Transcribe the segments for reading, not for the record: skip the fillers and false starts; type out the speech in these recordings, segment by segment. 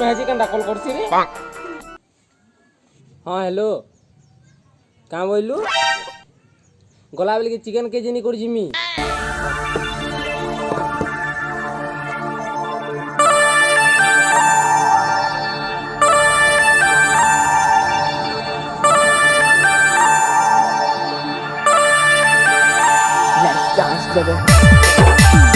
हाजी कंडा call करसी रे। हाँ हेलो क्या बोलू गला बेले के चिकन के जिनी कर जिमी Let's dance, baby.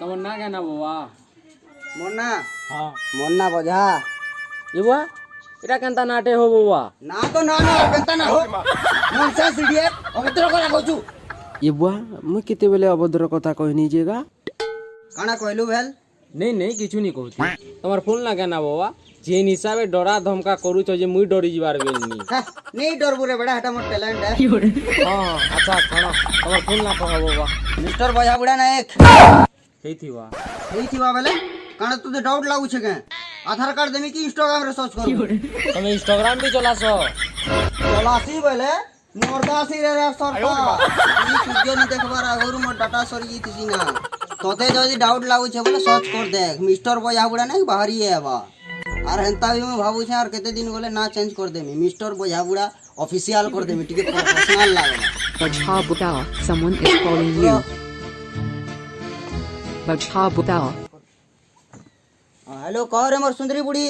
तमन्ना क्या ना बाबा मोना हाँ मोना बोझा ये बुआ एटा केनता नाटे हो बाबा ना तो ना ना केनता ना हो मनसा सीडीए अभद्र करा कहू ये बुआ मुझे कितने बेले अभद्र कथा कह नीजिएगा। काना कहलु भेल नहीं नहीं किछु नहीं कहती तुम्हार फोन ना क्या ना बाबा जेन हिसाबे डरा धमका करू जे मुई डरी जीवार बेलनी नहीं डर बुरे बड़ा हटा मोर टैलेंट है हाँ अच्छा खाना तुम्हार फोन ना कह बाबा मिस्टर बोझा बुढ़ा ना एक हेई थीवा बेले काना तुझे डाउट लागू छे के आधार कार्ड देमी की इंस्टाग्राम रे सर्च करू तुम इंस्टाग्राम भी चलासो चलासी बेले मोरदासी रे सरता ई सूर्य नहीं देखबार आगरु मोर डाटा सरी जीतिसी ना तोते जदी डाउट लागू छे बोले सर्च कर देख मिस्टर बोझा बुढ़ा नहीं बाहरी है बा आर हेंता भी मैं भाबू छे आर केते दिन बोले ना चेंज कर देमी मिस्टर बोझा बुढ़ा ऑफिशियल कर देमी टिके प्रोफेशनल लागे Bajha Budao, someone is calling you. Bajha Budao. Hello कह रे मोर सुंदरी बुढ़ी